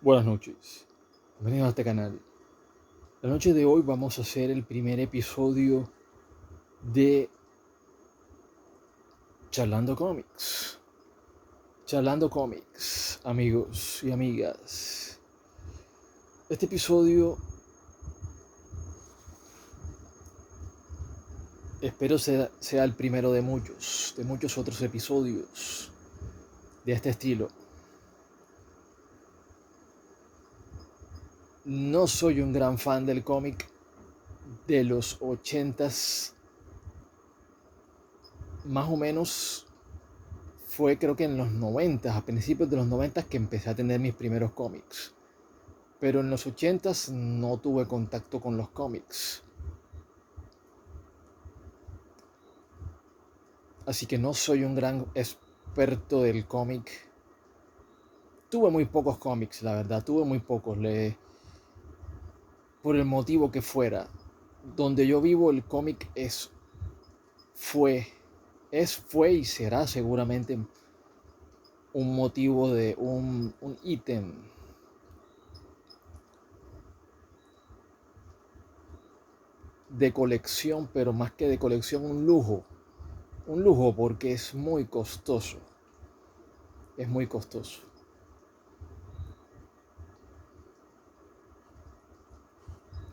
Buenas noches, bienvenidos a este canal. La noche de hoy vamos a hacer el primer episodio de Charlando Comics. Charlando Comics, amigos y amigas. Este episodio espero sea el primero de muchos otros episodios de este estilo. No soy un gran fan del cómic de los 80s, más o menos. Fue creo que en los 90, a principios de los 90 que empecé a tener mis primeros cómics. Pero en los 80s no tuve contacto con los cómics. Así que no soy un gran experto del cómic. Tuve muy pocos cómics, la verdad, tuve muy pocos. Por el motivo que fuera. Donde yo vivo el cómic fue, fue y será seguramente un motivo de un ítem de colección, pero más que de colección, un lujo. Un lujo porque es muy costoso. Es muy costoso.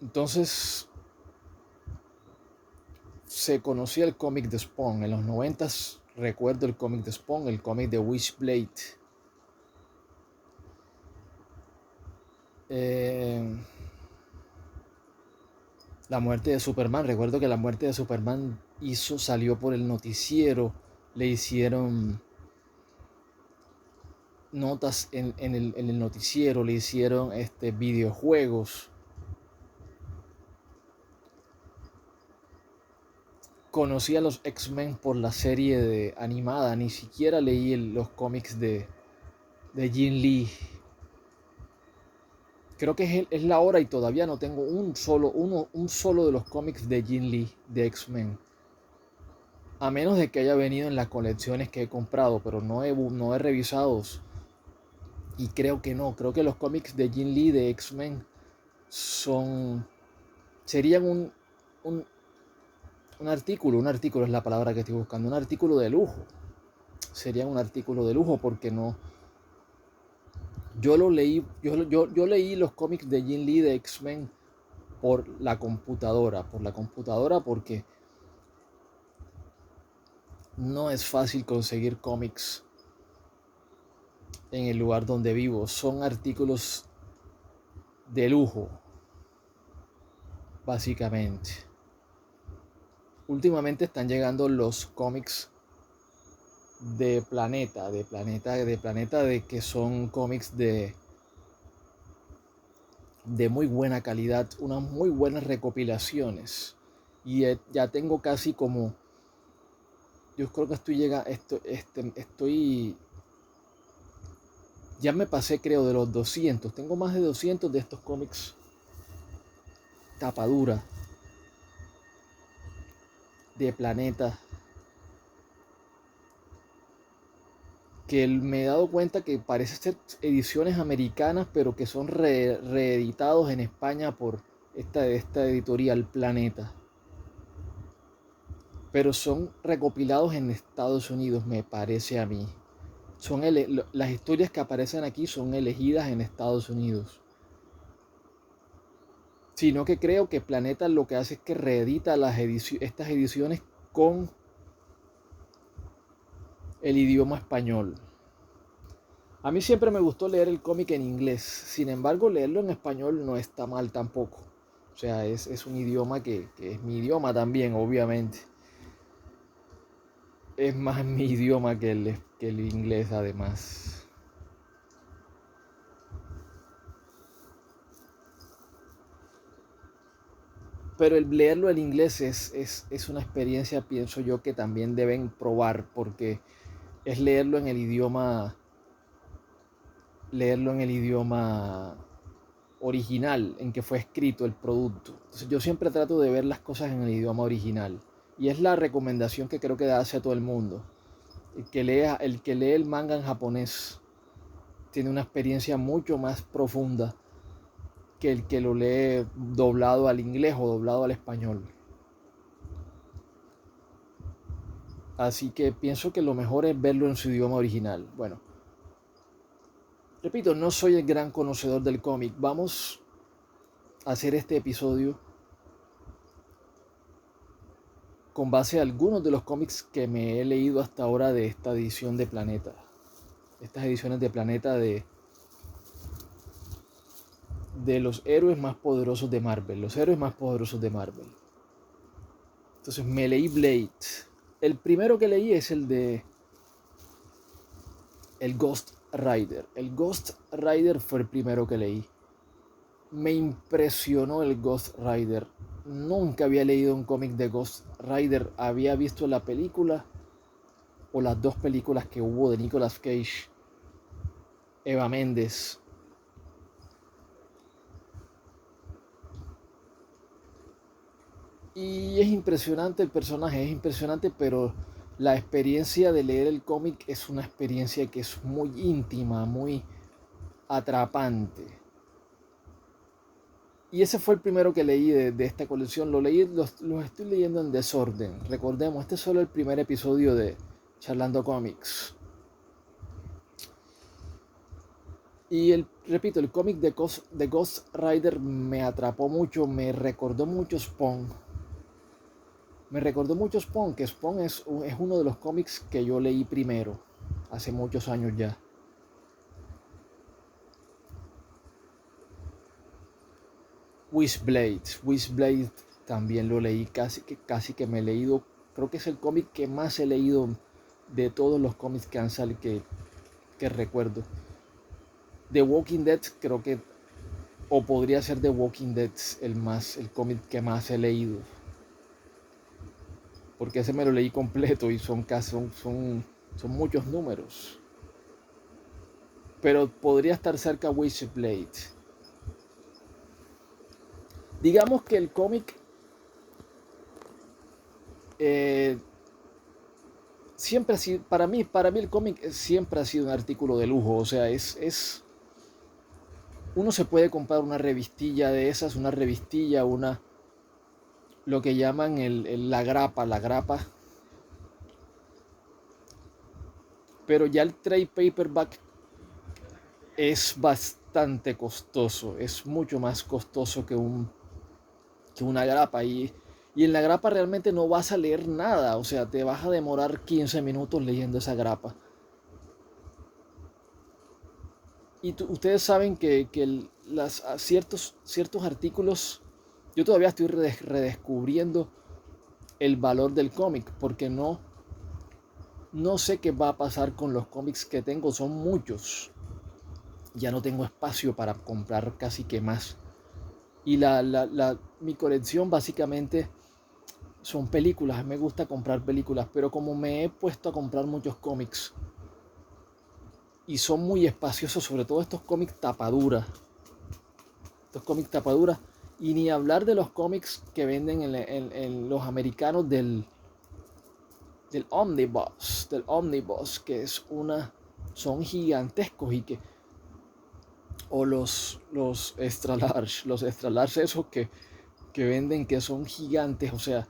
Entonces se conocía el cómic de Spawn. En los 90s recuerdo el cómic de Spawn, el cómic de Witchblade. Eh, la muerte de Superman. Recuerdo que la muerte de Superman salió por el noticiero. Le hicieron notas en el noticiero, le hicieron videojuegos. Conocí a los X-Men por la serie animada, ni siquiera leí los cómics de Jim Lee. Creo que es la hora y todavía no tengo un solo de los cómics de Jim Lee, de X-Men. A menos de que haya venido en las colecciones que he comprado, pero no he revisado. Y creo que no, creo que los cómics de Jim Lee de X-Men serían un, un artículo es la palabra que estoy buscando, un artículo de lujo. Serían un artículo de lujo porque no, yo leí los cómics de Jim Lee de X-Men por la computadora porque no es fácil conseguir cómics en el lugar donde vivo. Son artículos de lujo, básicamente. Últimamente están llegando los cómics de que son cómics de muy buena calidad, unas muy buenas recopilaciones. Y ya tengo casi como, yo creo que estoy, ya me pasé creo de los 200, tengo más de 200 de estos cómics tapadura de Planeta, que me he dado cuenta que parece ser ediciones americanas, pero que son reeditados en España por esta editorial Planeta. Pero son recopilados en Estados Unidos, me parece a mí. Las historias que aparecen aquí son elegidas en Estados Unidos. Sino que creo que Planeta lo que hace es que reedita estas ediciones con el idioma español. A mí siempre me gustó leer el cómic en inglés, sin embargo leerlo en español no está mal tampoco. O sea, es un idioma que es mi idioma también, obviamente. Es más mi idioma que el inglés además. Pero el leerlo en inglés es una experiencia, pienso yo, que también deben probar, porque es leerlo en el idioma original en que fue escrito el producto. Entonces yo siempre trato de ver las cosas en el idioma original. Y es la recomendación que creo que hace a todo el mundo. El que lee el manga en japonés tiene una experiencia mucho más profunda que el que lo lee doblado al inglés o doblado al español. Así que pienso que lo mejor es verlo en su idioma original. Bueno, repito, no soy el gran conocedor del cómic. Vamos a hacer este episodio con base a algunos de los cómics que me he leído hasta ahora de esta edición de Planeta. Estas ediciones de Planeta de los héroes más poderosos de Marvel. Los héroes más poderosos de Marvel. Entonces me leí Blade. El primero que leí es el de el Ghost Rider. El Ghost Rider fue el primero que leí. Me impresionó el Ghost Rider. Nunca había leído un cómic de Ghost Rider. Había visto la película o las dos películas que hubo de Nicolas Cage, Eva Méndez. Y es impresionante el personaje, es impresionante, pero la experiencia de leer el cómic es una experiencia que es muy íntima, muy atrapante. Y ese fue el primero que leí de esta colección. Los estoy leyendo en desorden. Recordemos, este es solo el primer episodio de Charlando Comics. Y repito, el cómic de Ghost Rider me atrapó mucho, me recordó mucho Spawn. Que Spawn es uno de los cómics que yo leí primero, hace muchos años ya. Wishblade también lo leí, casi que me he leído. Creo que es el cómic que más he leído de todos los cómics que han salido que recuerdo. The Walking Dead creo que, o podría ser The Walking Dead el cómic que más he leído, porque ese me lo leí completo y son muchos números, pero podría estar cerca Wishblade. Digamos que el cómic siempre ha sido, para mí el cómic siempre ha sido un artículo de lujo. O sea, uno se puede comprar una revistilla de esas, lo que llaman la grapa, pero ya el trade paperback es bastante costoso, es mucho más costoso que una grapa, y en la grapa realmente no vas a leer nada. O sea, te vas a demorar 15 minutos leyendo esa grapa. Y ustedes saben que ciertos artículos, yo todavía estoy redescubriendo el valor del cómic, porque no sé qué va a pasar con los cómics que tengo. Son muchos, ya no tengo espacio para comprar casi que más. Y mi colección básicamente son películas. Me gusta comprar películas, pero como me he puesto a comprar muchos cómics y son muy espaciosos, sobre todo estos cómics tapaduras, y ni hablar de los cómics que venden en los americanos del Omnibus, que son gigantescos, o los extra large esos que venden, que son gigantes. O sea,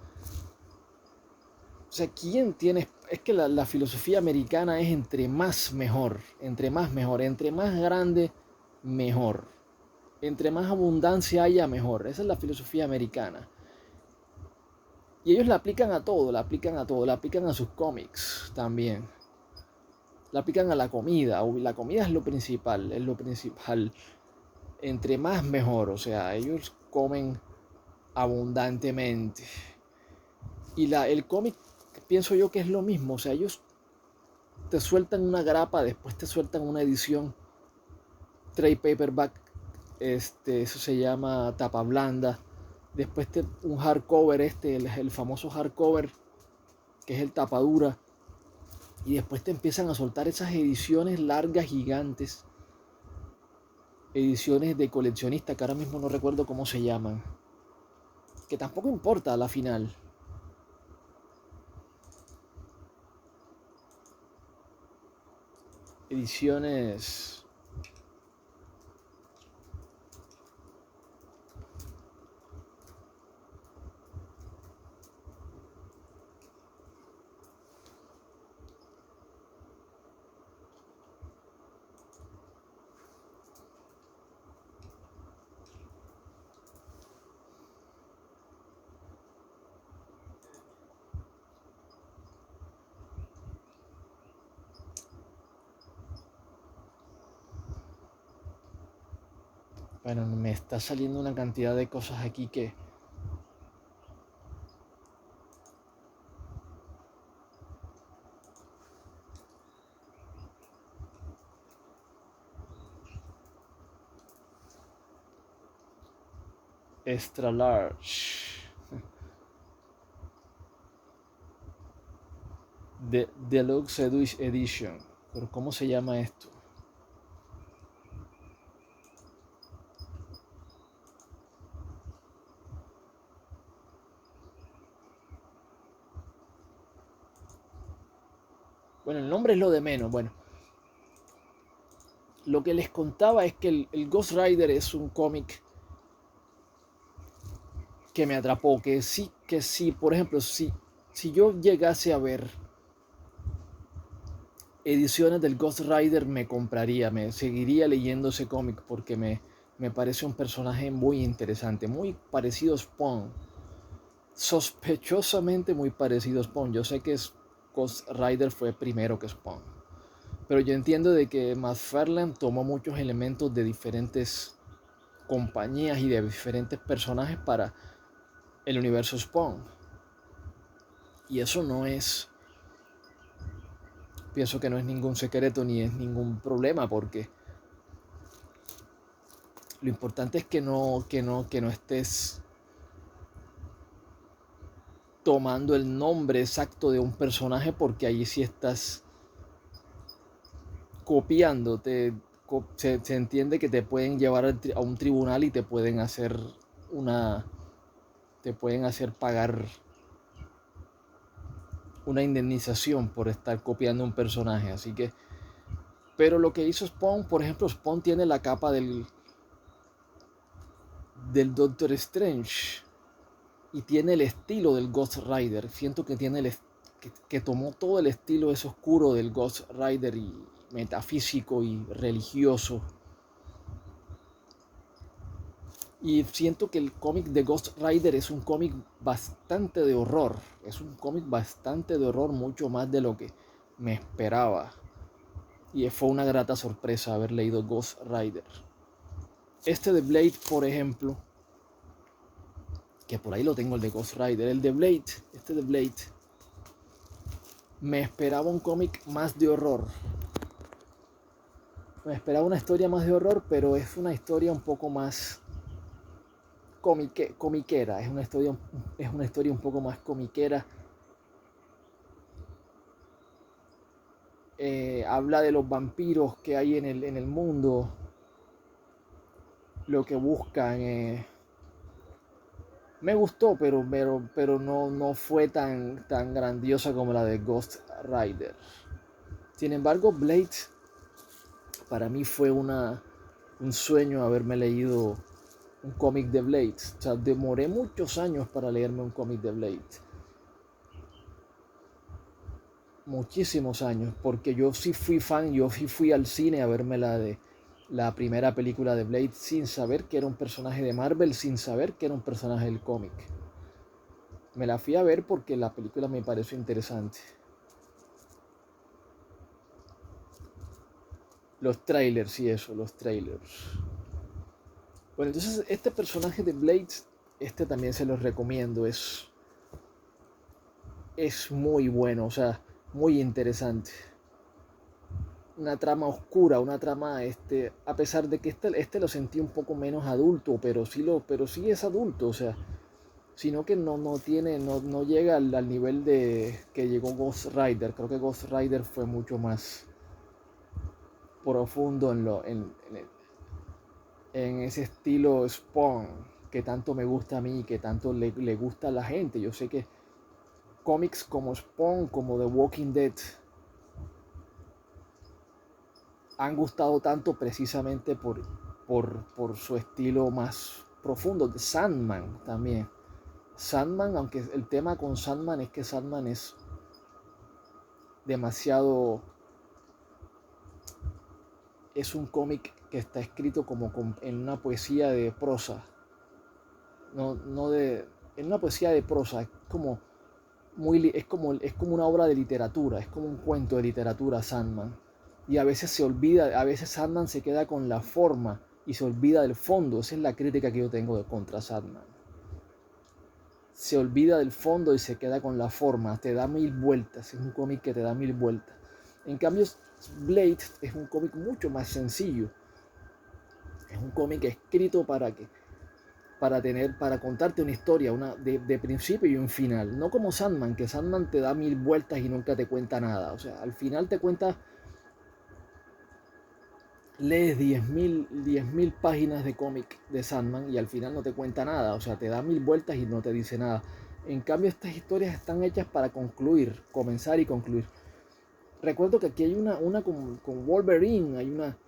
¿quién tiene? Es que la filosofía americana es entre más mejor, entre más grande, mejor. Entre más abundancia haya, mejor. Esa es la filosofía americana. Y ellos la aplican a todo, la aplican a sus cómics también. La aplican a la comida. La comida es lo principal, Entre más mejor, o sea, ellos comen abundantemente. Y el cómic, pienso yo que es lo mismo. O sea, ellos te sueltan una grapa, después te sueltan una edición trade paperback, eso se llama tapa blanda. Después un hardcover, el famoso hardcover, que es el tapadura. Y después te empiezan a soltar esas ediciones largas, gigantes. Ediciones de coleccionista, que ahora mismo no recuerdo cómo se llaman. Que tampoco importa a la final. Ediciones Bueno, me está saliendo una cantidad de cosas aquí que... Extra large. Deluxe Edition. ¿Pero cómo se llama esto? Bueno, el nombre es lo de menos. Bueno, lo que les contaba es que el Ghost Rider es un cómic que me atrapó. Que sí, por ejemplo, si yo llegase a ver ediciones del Ghost Rider, me compraría, me seguiría leyendo ese cómic porque me parece un personaje muy interesante, muy parecido a Spawn. Sospechosamente muy parecido a Spawn. Yo sé que Ghost Rider fue primero que Spawn, pero yo entiendo de que McFarlane tomó muchos elementos de diferentes compañías y de diferentes personajes para el universo Spawn. Y eso no es, pienso que no es ningún secreto ni es ningún problema, porque lo importante es que no estés tomando el nombre exacto de un personaje, porque ahí sí estás copiando. Se entiende que te pueden llevar a un tribunal y una te pueden hacer pagar una indemnización por estar copiando un personaje. Así que, pero lo que hizo Spawn, por ejemplo, Spawn tiene la capa del Doctor Strange y tiene el estilo del Ghost Rider. Siento que tiene que tomó todo el estilo ese oscuro del Ghost Rider y metafísico y religioso. Y siento que el cómic de Ghost Rider es un cómic bastante de horror. Es un cómic bastante de horror, mucho más de lo que me esperaba. Y fue una grata sorpresa haber leído Ghost Rider. Este de Blade, por ejemplo, que por ahí lo tengo, el de Ghost Rider, el de Blade, este de Blade, me esperaba un cómic más de horror. Me esperaba una historia más de horror, pero es una historia un poco más comiquera. Es una historia un poco más comiquera. Habla de los vampiros que hay en el mundo, lo que buscan. Me gustó, pero no fue tan grandiosa como la de Ghost Rider. Sin embargo, Blade para mí fue un sueño haberme leído un cómic de Blade. O sea, demoré muchos años para leerme un cómic de Blade. Muchísimos años, porque yo sí fui fan, yo sí fui al cine a verme la primera película de Blade sin saber que era un personaje de Marvel, sin saber que era un personaje del cómic. Me la fui a ver porque la película me pareció interesante. Los trailers y eso, los trailers. Bueno, entonces este personaje de Blade, este también se los recomiendo, es muy bueno, o sea, muy interesante. Una trama oscura, una trama, a pesar de que este lo sentí un poco menos adulto, pero sí es adulto, o sea, sino que no llega al nivel de que llegó Ghost Rider. Creo que Ghost Rider fue mucho más profundo en ese estilo Spawn que tanto me gusta a mí y que tanto le gusta a la gente. Yo sé que cómics como Spawn, como The Walking Dead, han gustado tanto precisamente por su estilo más profundo. De Sandman también. Sandman, aunque el tema con Sandman es que Sandman es demasiado... Es un cómic que está escrito como en una poesía de prosa. En una poesía de prosa. Es como una obra de literatura. Es como un cuento de literatura Sandman. Y a veces se olvida, a veces Sandman se queda con la forma y se olvida del fondo. Esa es la crítica que yo tengo de contra Sandman. Se olvida del fondo y se queda con la forma, te da 1000 vueltas, es un cómic que te da 1000 vueltas. En cambio, Blade es un cómic mucho más sencillo. Es un cómic escrito para contarte una historia de principio y un final. No como Sandman, que Sandman te da 1000 vueltas y nunca te cuenta nada. O sea, al final te cuenta, lees 10.000 páginas de cómic de Sandman y al final no te cuenta nada. O sea, te da 1000 vueltas y no te dice nada. En cambio, estas historias están hechas para concluir, comenzar y concluir. Recuerdo que aquí hay una con Wolverine, hay una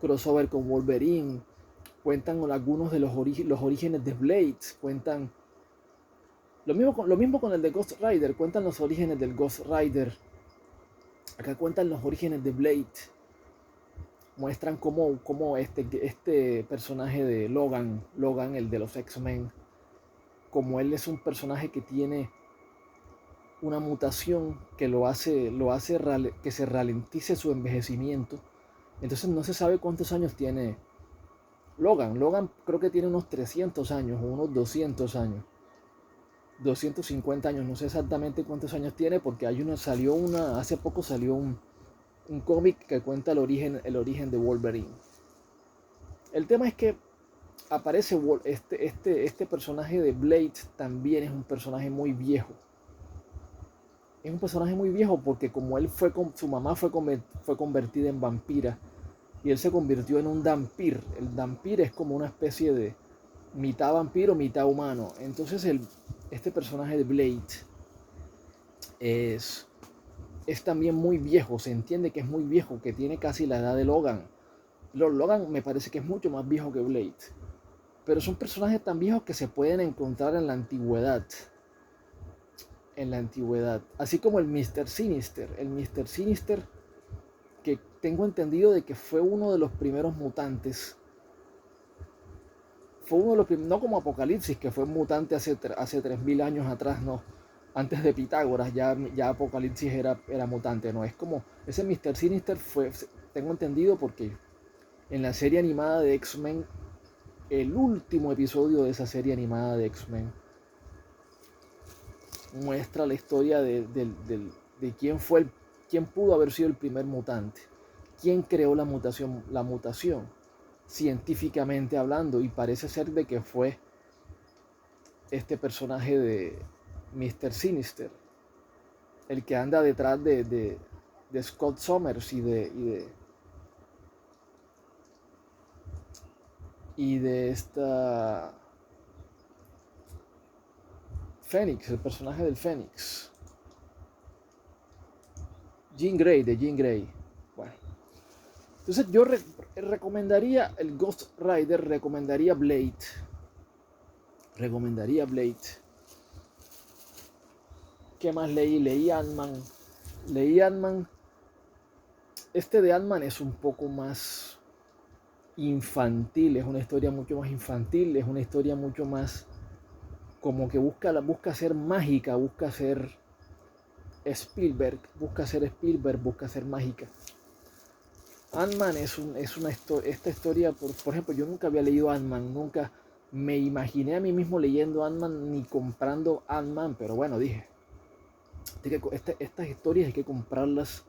crossover con Wolverine. Cuentan algunos de los orígenes de Blade, cuentan lo mismo con el de Ghost Rider, cuentan los orígenes del Ghost Rider. Acá cuentan los orígenes de Blade. Muestran cómo este personaje de Logan, el de los X-Men, como él es un personaje que tiene una mutación que lo hace que se ralentice su envejecimiento. Entonces no se sabe cuántos años tiene Logan. Logan creo que tiene unos 300 años o unos 200 años. 250 años, no sé exactamente cuántos años tiene porque hace poco salió un cómic que cuenta el origen de Wolverine. El tema es que aparece este personaje de Blade, también es un personaje muy viejo. Es un personaje muy viejo porque como su mamá fue convertida en vampira y él se convirtió en un Dhampir. El Dhampir es como una especie de mitad vampiro, mitad humano. Entonces este personaje de Blade es también muy viejo, se entiende que es muy viejo, que tiene casi la edad de Logan. Logan me parece que es mucho más viejo que Blade, pero son personajes tan viejos que se pueden encontrar en la antigüedad. Así como el Mr. Sinister. El Mr. Sinister, que tengo entendido de que fue uno de los primeros mutantes. Fue uno de los primeros, no como Apocalipsis, que fue un mutante hace 3000 años atrás, no. Antes de Pitágoras ya Apocalipsis era mutante, no. Es como, ese Mr. Sinister tengo entendido porque en la serie animada de X-Men, el último episodio de esa serie animada de X-Men, muestra la historia de quién pudo haber sido el primer mutante, quién creó la mutación, científicamente hablando, y parece ser de que fue este personaje de Mr. Sinister, el que anda detrás de Scott Summers y de esta Fénix, el personaje del Fénix. Jean Grey. Bueno. Entonces yo recomendaría el Ghost Rider, recomendaría Blade. ¿Qué más leí? Leí Ant-Man. Este de Ant-Man es un poco más infantil, es una historia mucho más infantil, es una historia mucho más como que busca ser mágica, busca ser Spielberg, busca ser mágica. Ant-Man esta historia, por ejemplo, yo nunca había leído Ant-Man, nunca me imaginé a mí mismo leyendo Ant-Man ni comprando Ant-Man, pero bueno, dije, estas historias hay que comprarlas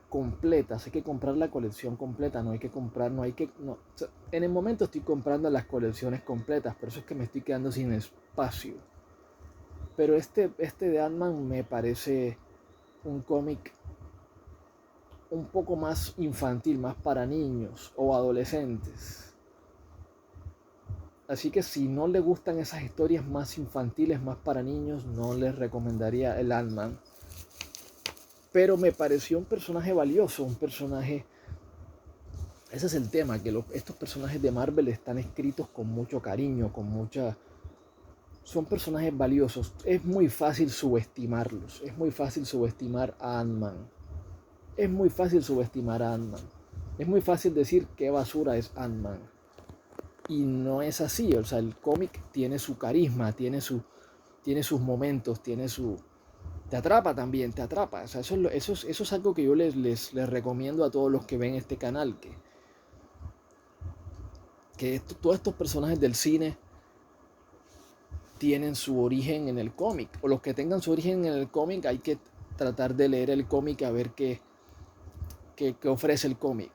completas, hay que comprar la colección completa, en el momento estoy comprando las colecciones completas, por eso es que me estoy quedando sin espacio. Pero este de Ant-Man me parece un cómic un poco más infantil, más para niños o adolescentes. Así que si no les gustan esas historias más infantiles, más para niños, no les recomendaría el Ant-Man. Pero me pareció un personaje valioso, un personaje... Ese es el tema, que estos personajes de Marvel están escritos con mucho cariño, son personajes valiosos. Es muy fácil subestimarlos, es muy fácil subestimar a Ant-Man. Es muy fácil decir qué basura es Ant-Man. Y no es así, o sea, el cómic tiene su carisma, tiene sus momentos, te atrapa también, te atrapa. O sea, eso es algo que yo les recomiendo a todos los que ven este canal, que todos estos personajes del cine tienen su origen en el cómic, o los que tengan su origen en el cómic hay que tratar de leer el cómic a ver qué ofrece el cómic.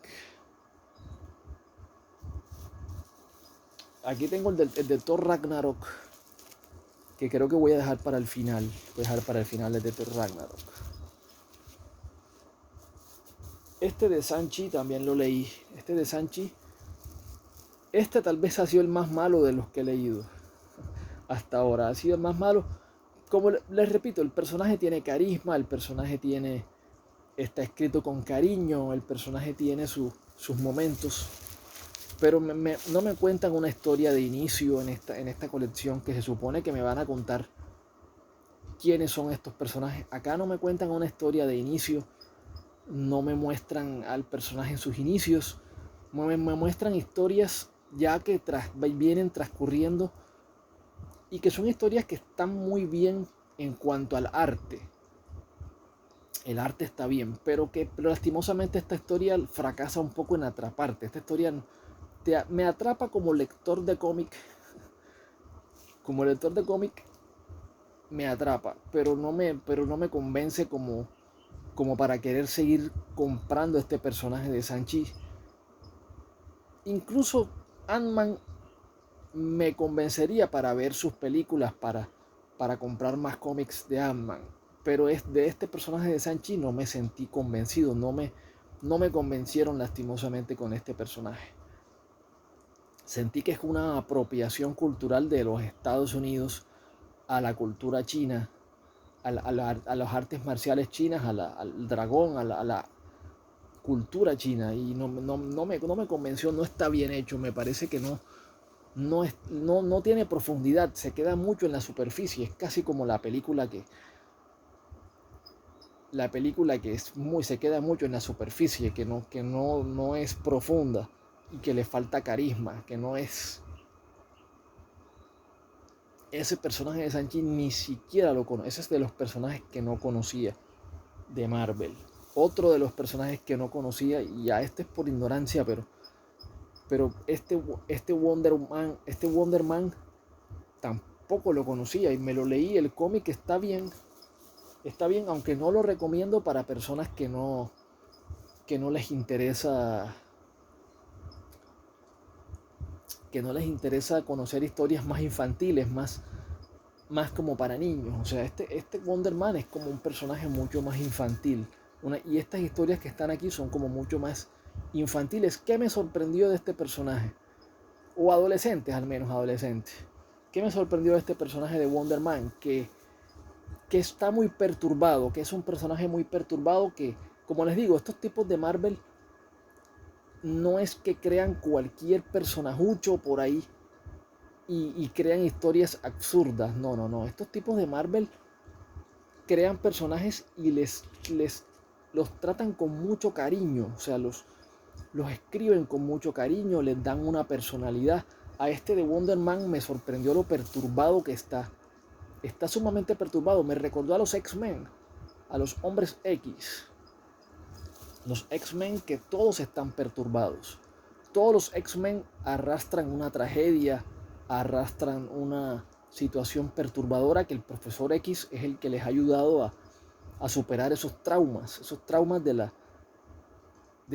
Aquí tengo el de Thor Ragnarok, que creo que voy a dejar para el final. Voy a dejar para el final el de Thor Ragnarok. Este de Sanchi también lo leí. Este de Sanchi, este tal vez ha sido el más malo de los que he leído hasta ahora. Ha sido el más malo. Como les repito, el personaje tiene carisma, el personaje está escrito con cariño, el personaje tiene sus momentos, pero no me cuentan una historia de inicio en esta colección que se supone que me van a contar quiénes son estos personajes. Acá no me cuentan una historia de inicio, no me muestran al personaje en sus inicios, me muestran historias ya que vienen transcurriendo y que son historias que están muy bien en cuanto al arte. El arte está bien, pero lastimosamente esta historia fracasa un poco en atraparte. Esta historia me atrapa como lector de cómic. Como lector de cómic me atrapa, pero no me convence como para querer seguir comprando este personaje de Sanchi. Incluso Ant-Man me convencería para ver sus películas, para comprar más cómics de Ant-Man. Pero de este personaje de Sanchi no me sentí convencido, no me convencieron lastimosamente con este personaje. Sentí que es una apropiación cultural de los Estados Unidos a la cultura china, a las artes marciales chinas, al dragón, a la cultura china. Y no me convenció, no está bien hecho, me parece que no tiene profundidad, se queda mucho en la superficie, es casi como la película que se queda mucho en la superficie, que no es profunda y que le falta carisma, que no es ese personaje de Sanchi, ni siquiera lo conoce. Ese es de los personajes que no conocía de Marvel. Otro de los personajes que no conocía, y a este es por ignorancia, pero este Wonder Man tampoco lo conocía y me lo leí. El cómic está bien, aunque no lo recomiendo para personas que no les interesa conocer historias más infantiles, más como para niños. O sea, este Wonder Man es como un personaje mucho más infantil. Y estas historias que están aquí son como mucho más infantiles. ¿Qué me sorprendió de este personaje? O adolescentes, al menos adolescentes. ¿Qué me sorprendió de este personaje de Wonder Man? Que está muy perturbado, que es un personaje muy perturbado que, como les digo, estos tipos de Marvel no es que crean cualquier personajucho por ahí y crean historias absurdas. No. Estos tipos de Marvel crean personajes y los tratan con mucho cariño. O sea, los escriben con mucho cariño, les dan una personalidad. A este de Wonder Man me sorprendió lo perturbado que está. Está sumamente perturbado. Me recordó a los X-Men, a los Hombres X. Los X-Men que todos están perturbados. Todos los X-Men arrastran una tragedia, arrastran una situación perturbadora que el Profesor X es el que les ha ayudado a superar esos traumas de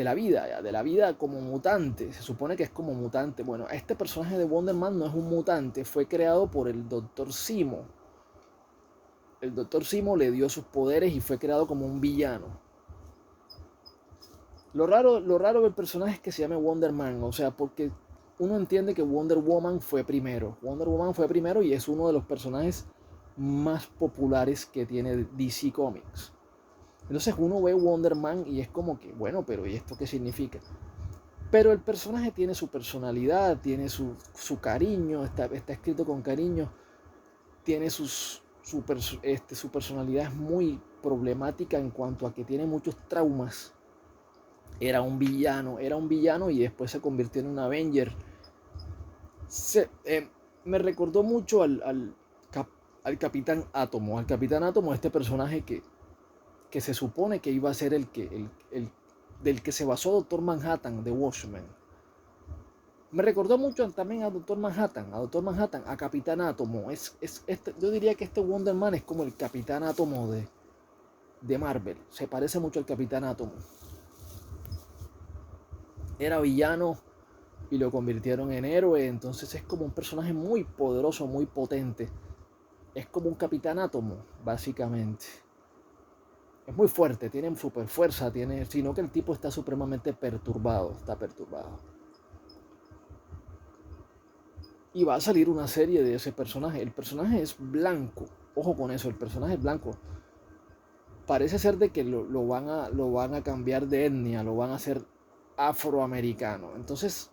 la vida como mutante. Se supone que es como mutante. Bueno, este personaje de Wonder Man no es un mutante, fue creado por el Dr. Simo. El Dr. Simo le dio sus poderes y fue creado como un villano. Lo raro del personaje es que se llame Wonder Man, o sea, porque uno entiende que Wonder Woman fue primero. Wonder Woman fue primero y es uno de los personajes más populares que tiene DC Comics. Entonces uno ve Wonder Man y es como que, bueno, pero ¿y esto qué significa? Pero el personaje tiene su personalidad, tiene su cariño, está escrito con cariño, tiene su personalidad es muy problemática en cuanto a que tiene muchos traumas. Era un villano y después se convirtió en un Avenger. Me recordó mucho al Capitán Átomo. Al Capitán Átomo, este personaje que se supone que iba a ser del que se basó Doctor Manhattan de Watchmen. Me recordó mucho también a Doctor Manhattan, a Capitán Átomo. Yo diría que este Wonder Man es como el Capitán Átomo de Marvel. Se parece mucho al Capitán Átomo. Era villano y lo convirtieron en héroe, entonces es como un personaje muy poderoso, muy potente. Es como un Capitán Átomo, básicamente. Es muy fuerte, tiene super fuerza, sino que el tipo está supremamente perturbado, está perturbado. Y va a salir una serie de ese personaje. El personaje es blanco, ojo con eso, el personaje es blanco. Parece ser de que lo van a cambiar de etnia, lo van a hacer afroamericano. Entonces,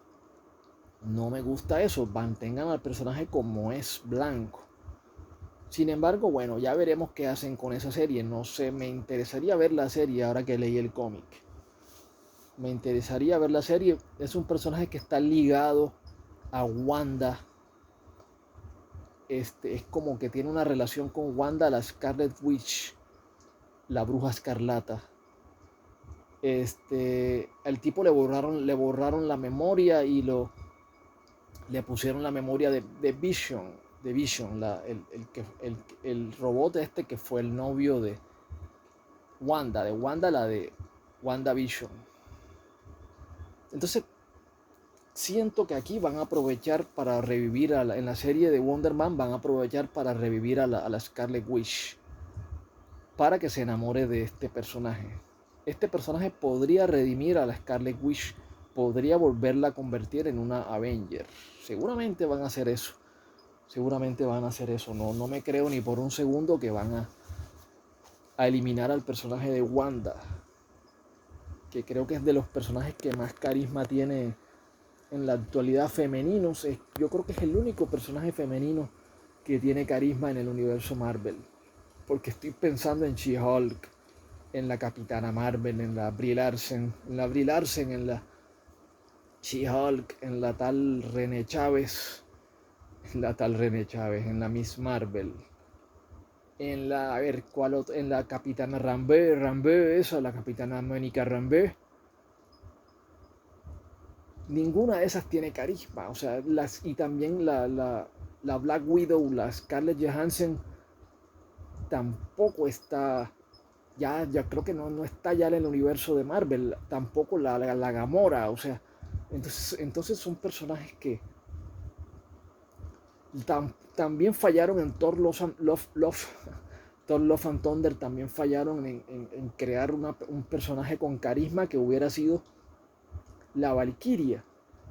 no me gusta eso, mantengan al personaje como es, blanco. Sin embargo, bueno, ya veremos qué hacen con esa serie. No sé, me interesaría ver la serie ahora que leí el cómic. Me interesaría ver la serie. Es un personaje que está ligado a Wanda. Es como que tiene una relación con Wanda, la Scarlet Witch, la bruja escarlata. El tipo le borraron la memoria y le pusieron la memoria de Vision. De Vision, el robot que fue el novio de Wanda, la de WandaVision. Entonces, siento que aquí van a aprovechar para revivir en la serie de Wonder Man, van a aprovechar para revivir a la Scarlet Witch, para que se enamore de este personaje. Este personaje podría redimir a la Scarlet Witch, podría volverla a convertir en una Avenger. Seguramente van a hacer eso. Seguramente van a hacer eso. No me creo ni por un segundo que van a eliminar al personaje de Wanda, que creo que es de los personajes que más carisma tiene en la actualidad femeninos. Yo creo que es el único personaje femenino que tiene carisma en el universo Marvel. Porque estoy pensando en She-Hulk, en la Capitana Marvel, en la Brie Larson, en la She-Hulk, en la tal René Chávez, en la Miss Marvel, en la, a ver, ¿cuál otra? En la Capitana Rambeau, esa, la Capitana Mónica Rambeau. Ninguna de esas tiene carisma, o sea, y también la Black Widow, la Scarlett Johansson, tampoco está, ya creo que no está ya en el universo de Marvel, tampoco la Gamora, o sea, entonces son personajes que también fallaron en Thor Love and Thunder, también fallaron en crear un personaje con carisma que hubiera sido la Valkyria.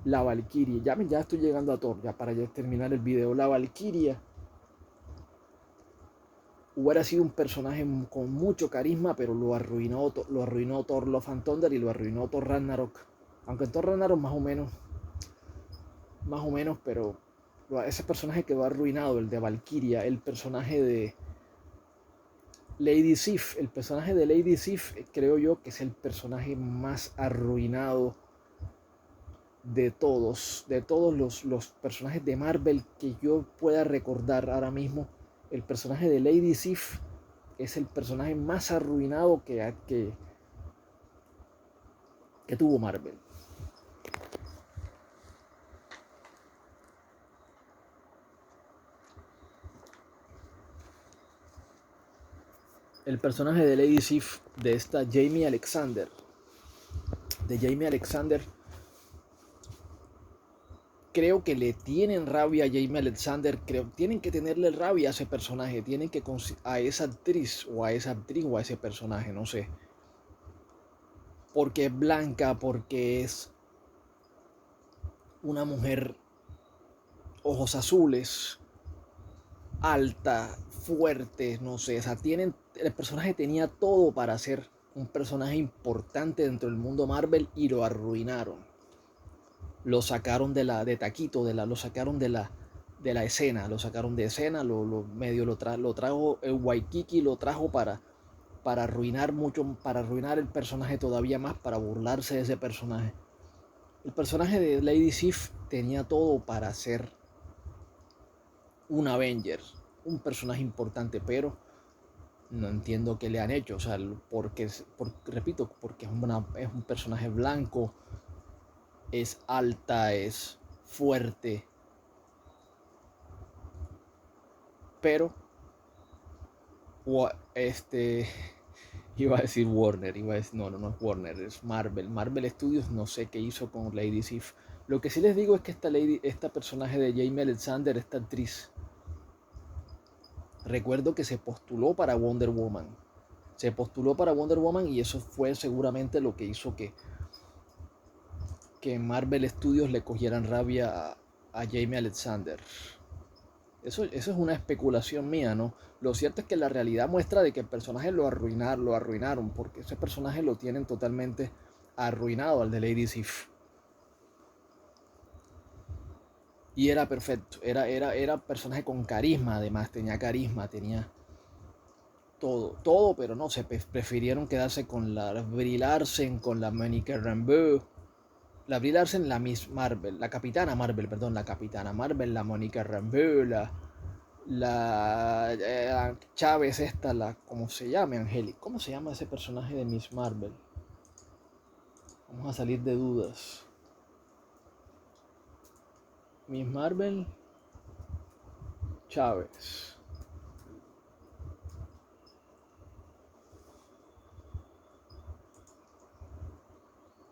La Valkyria, ya estoy llegando a Thor, ya para ya terminar el video. La Valkyria hubiera sido un personaje con mucho carisma, pero lo arruinó Thor Love and Thunder y lo arruinó Thor Ragnarok. Aunque en Thor Ragnarok más o menos, pero ese personaje quedó arruinado, el de Valkyria, el personaje de Lady Sif. El personaje de Lady Sif creo yo que es el personaje más arruinado de todos los personajes de Marvel que yo pueda recordar ahora mismo. El personaje de Lady Sif es el personaje más arruinado que tuvo Marvel. El personaje de Lady Sif, de esta Jamie Alexander, creo que le tienen rabia a Jamie Alexander, tienen que tenerle rabia a ese personaje, tienen que a esa actriz o a ese personaje, no sé. Porque es blanca, porque es una mujer ojos azules, alta, fuerte, no sé, o sea, el personaje tenía todo para ser un personaje importante dentro del mundo Marvel y lo arruinaron. Lo sacaron de taquito, lo sacaron de la escena, lo sacaron de escena, lo trajo el Waikiki, lo trajo para arruinar el personaje todavía más, para burlarse de ese personaje. El personaje de Lady Sif tenía todo para ser un Avenger, un personaje importante, pero no entiendo qué le han hecho, o sea, repito, porque es un personaje blanco, es alta, es fuerte. Pero iba a decir Warner, no es Warner, es Marvel. Marvel Studios no sé qué hizo con Lady Sif. Lo que sí les digo es que esta personaje de Jamie Alexander, esta actriz, recuerdo que se postuló para Wonder Woman. Se postuló para Wonder Woman y eso fue seguramente lo que hizo que Marvel Studios le cogieran rabia a Jamie Alexander. Eso es una especulación mía, ¿no? Lo cierto es que la realidad muestra de que el personaje lo arruinaron, porque ese personaje lo tienen totalmente arruinado al de Lady Sif. Y era perfecto, era personaje con carisma, además, tenía carisma, tenía todo, pero no, prefirieron quedarse con la Brie Larson, con la Monica Rambeau, la Brie Larson, la Miss Marvel, la Capitana Marvel, perdón, la Capitana Marvel, la Monica Rambeau, la Chávez esta, ¿cómo se llama? Angélica. ¿Cómo se llama ese personaje de Miss Marvel? Vamos a salir de dudas. Miss Marvel Chávez.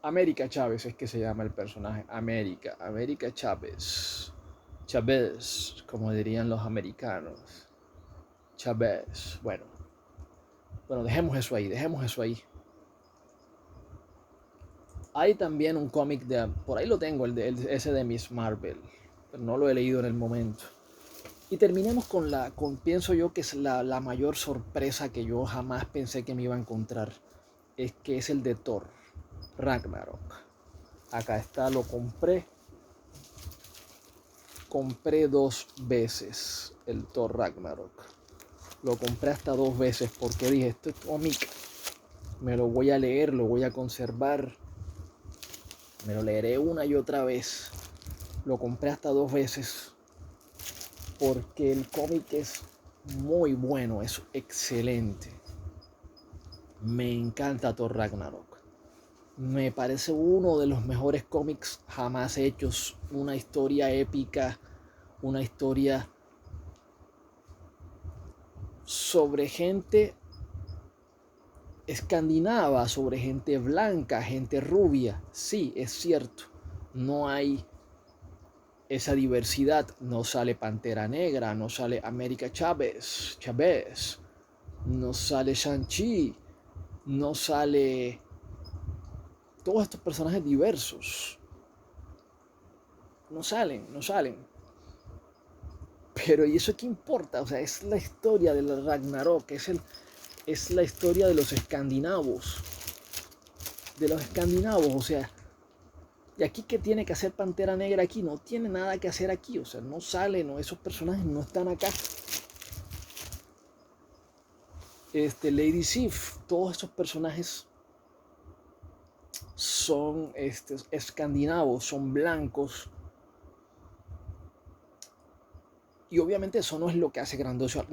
América Chávez es que se llama el personaje. América Chávez. Chávez, como dirían los americanos. Chávez. Bueno, dejemos eso ahí. Hay también un cómic por ahí lo tengo, ese de Miss Marvel, pero no lo he leído en el momento. Y terminemos pienso yo que es la mayor sorpresa que yo jamás pensé que me iba a encontrar, es que es el de Thor, Ragnarok. Acá está, lo compré 2 veces, el Thor Ragnarok. Lo compré hasta 2 veces porque dije, este cómic me lo voy a leer, lo voy a conservar, me lo leeré una y otra vez. Lo compré hasta 2 veces porque el cómic es muy bueno, es excelente. Me encanta Thor Ragnarok. Me parece uno de los mejores cómics jamás hechos. Una historia épica, una historia sobre gente escandinava, sobre gente blanca, gente rubia. Sí, es cierto. No hay esa diversidad. No sale Pantera Negra, no sale América Chávez, no sale Shang-Chi, no sale todos estos personajes diversos. No salen. Pero ¿y eso qué importa? O sea, es la historia del Ragnarok, es la historia de los escandinavos. O sea, ¿y aquí qué tiene que hacer Pantera Negra aquí? No tiene nada que hacer aquí, o sea, no sale, no, esos personajes no están acá. Lady Sif, todos estos personajes son escandinavos, son blancos. Y obviamente eso no es lo que hace grandioso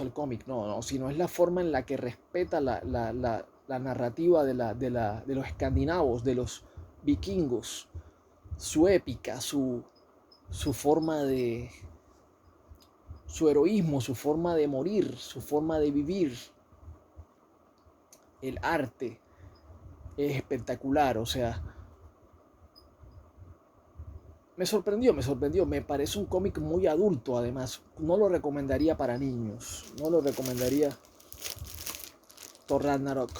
al cómic, no, sino es la forma en la que respeta la narrativa de los escandinavos, de los vikingos, su épica, su forma de, su heroísmo, su forma de morir, su forma de vivir. El arte es espectacular, o sea, me sorprendió, me parece un cómic muy adulto además, no lo recomendaría para niños, no lo recomendaría. Thor Ragnarok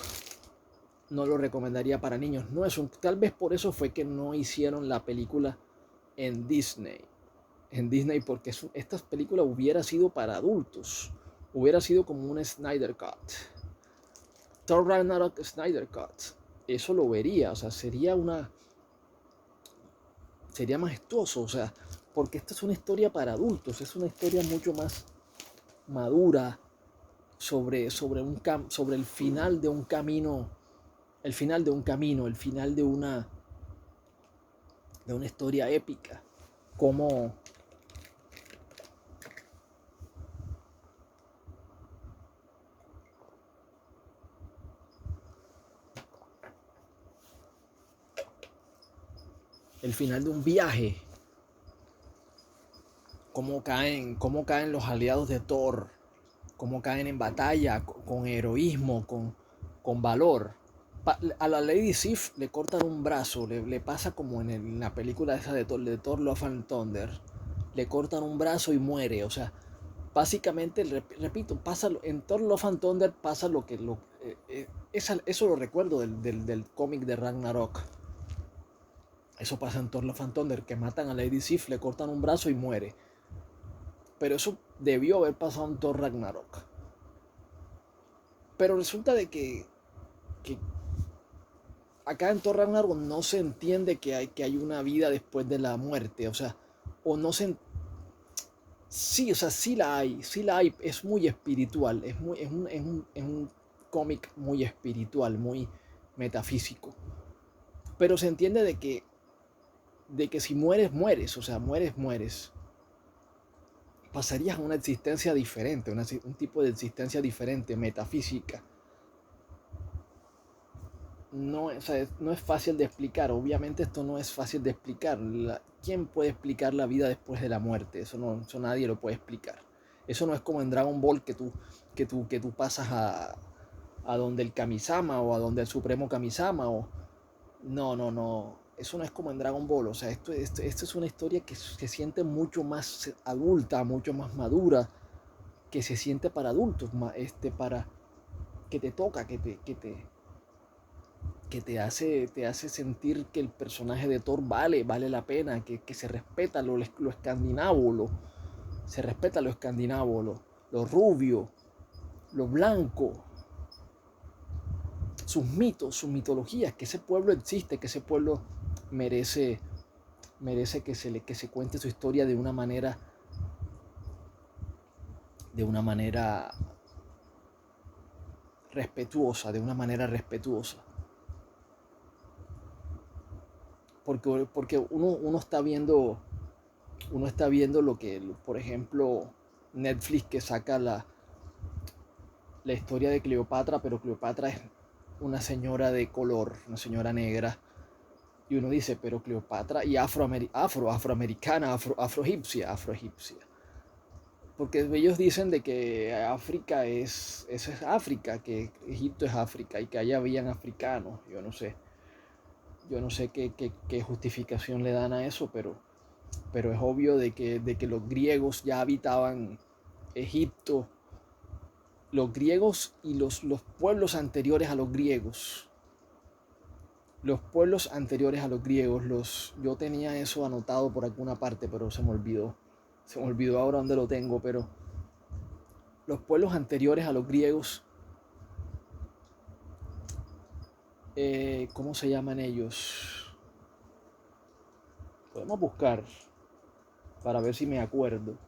no lo recomendaría para niños, tal vez por eso fue que no hicieron la película en Disney, porque esta película hubiera sido para adultos, hubiera sido como un Snyder Cut. Thor Ragnarok Snyder Cut, eso lo vería, o sea, sería majestuoso, o sea, porque esta es una historia para adultos, es una historia mucho más madura sobre el final de un camino, el final de una historia épica, como el final de un viaje, cómo caen los aliados de Thor, cómo caen en batalla con heroísmo, con valor. A la Lady Sif le cortan un brazo, le pasa como en la película esa de Thor Love and Thunder. Le cortan un brazo y muere. O sea, básicamente, repito, pasa en Thor Love and Thunder pasa lo que... eso lo recuerdo del cómic de Ragnarok. Eso pasa en Thor Love and Thunder, que matan a Lady Sif, le cortan un brazo y muere. Pero eso debió haber pasado en Thor Ragnarok. Pero resulta de que acá en Thor Ragnarok no se entiende que hay una vida después de la muerte. O sea, o no se... Sí, o sea, sí la hay. Es muy espiritual. Es un cómic muy espiritual, muy metafísico. Pero se entiende de que si mueres, mueres. O sea, mueres. Pasarías a una existencia diferente, un tipo de existencia diferente, metafísica. No, o sea, no es fácil de explicar. Obviamente esto no es fácil de explicar. ¿Quién puede explicar la vida después de la muerte? Eso nadie lo puede explicar. Eso no es como en Dragon Ball que tú pasas a donde el Kamisama o a donde el Supremo Kamisama. No. Eso no es como en Dragon Ball. O sea, esto es una historia que se siente mucho más adulta, mucho más madura, que se siente para adultos, para que te toca, que te hace sentir que el personaje de Thor vale la pena, que se respeta lo escandinavo, se respeta lo escandinavo, lo rubio, lo blanco, sus mitos, sus mitologías, que ese pueblo existe, que ese pueblo merece, merece que se cuente su historia de una manera respetuosa, de una manera respetuosa. Porque uno está viendo lo que, por ejemplo, Netflix que saca la historia de Cleopatra, pero Cleopatra es una señora de color, una señora negra. Y uno dice, pero Cleopatra y afroamericana, afroegipcia. Porque ellos dicen de que África eso es África, que Egipto es África y que allá habían africanos. Yo no sé qué justificación le dan a eso, pero es obvio de que los griegos ya habitaban Egipto, los griegos y los pueblos anteriores a los griegos. Los pueblos anteriores a los griegos, yo tenía eso anotado por alguna parte, pero se me olvidó. Se me olvidó ahora dónde lo tengo, pero los pueblos anteriores a los griegos, ¿cómo se llaman ellos? Podemos buscar para ver si me acuerdo.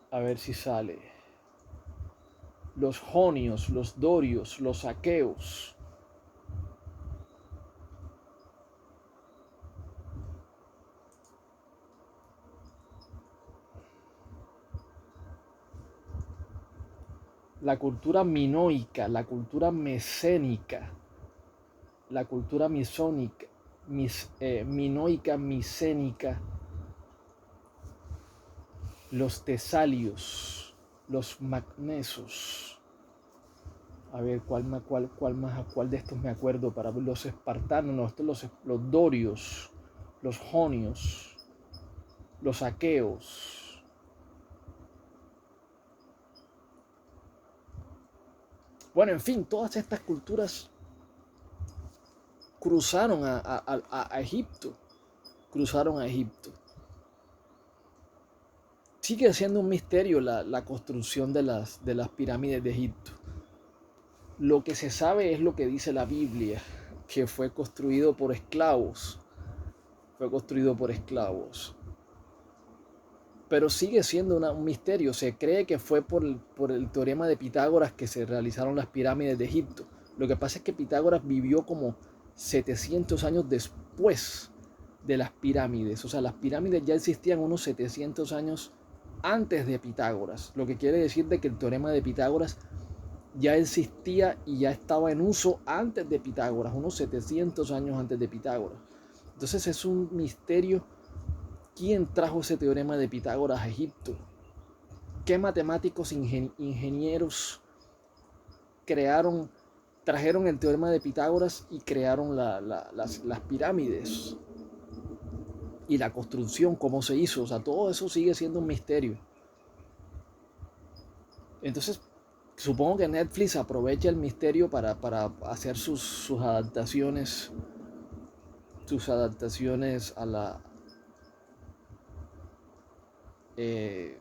A ver si sale. Los jonios, los dorios, los aqueos. La cultura minoica, la cultura mesénica, la cultura misónica, minoica, misénica, los tesalios, los magnesos. A ver, ¿cuál de estos me acuerdo? Para los espartanos, los dorios, los jonios, los aqueos. Bueno, en fin, todas estas culturas cruzaron a Egipto. Cruzaron a Egipto. Sigue siendo un misterio la construcción de las pirámides de Egipto. Lo que se sabe es lo que dice la Biblia, que fue construido por esclavos. Fue construido por esclavos. Pero sigue siendo un misterio. Se cree que fue por el teorema de Pitágoras que se realizaron las pirámides de Egipto. Lo que pasa es que Pitágoras vivió como 700 años después de las pirámides. O sea, las pirámides ya existían unos 700 años antes de Pitágoras, lo que quiere decir de que el teorema de Pitágoras ya existía y ya estaba en uso antes de Pitágoras, unos 700 años antes de Pitágoras. Entonces es un misterio quién trajo ese teorema de Pitágoras a Egipto, qué matemáticos ingenieros trajeron el teorema de Pitágoras y crearon las pirámides y la construcción, cómo se hizo. O sea, todo eso sigue siendo un misterio. Entonces, supongo que Netflix aprovecha el misterio para hacer sus adaptaciones a la de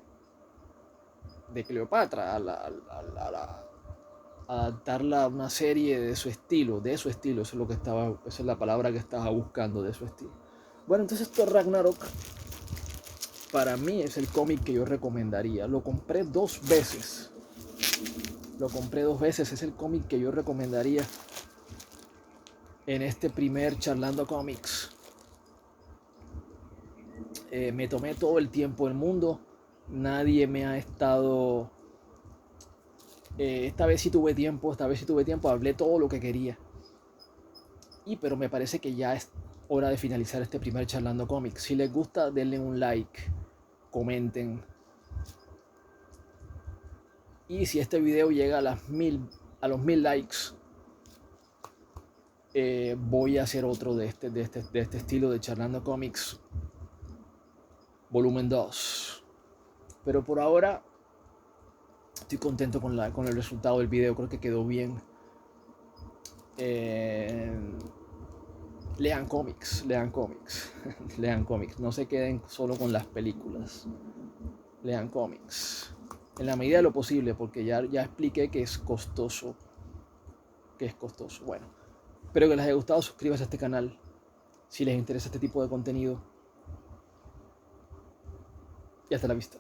Cleopatra, adaptarla a una serie de su estilo, eso es lo que esa es la palabra que estaba buscando, de su estilo. Bueno, entonces Thor Ragnarok para mí es el cómic que yo recomendaría. Lo compré dos veces, es el cómic que yo recomendaría en este primer Charlando Comics. Me tomé todo el tiempo del mundo, nadie me ha estado... esta vez sí tuve tiempo, hablé todo lo que quería. Pero me parece que ya es hora de finalizar este primer Charlando Comics. Si les gusta, denle un like, comenten. Y si este video llega a los 1000 likes, voy a hacer otro de este estilo de Charlando Comics volumen 2. Pero por ahora estoy contento con el resultado del video, creo que quedó bien. Lean cómics, lean cómics, no se queden solo con las películas, lean cómics, en la medida de lo posible, porque ya expliqué que es costoso, bueno, espero que les haya gustado, suscríbanse a este canal, si les interesa este tipo de contenido, y hasta la vista.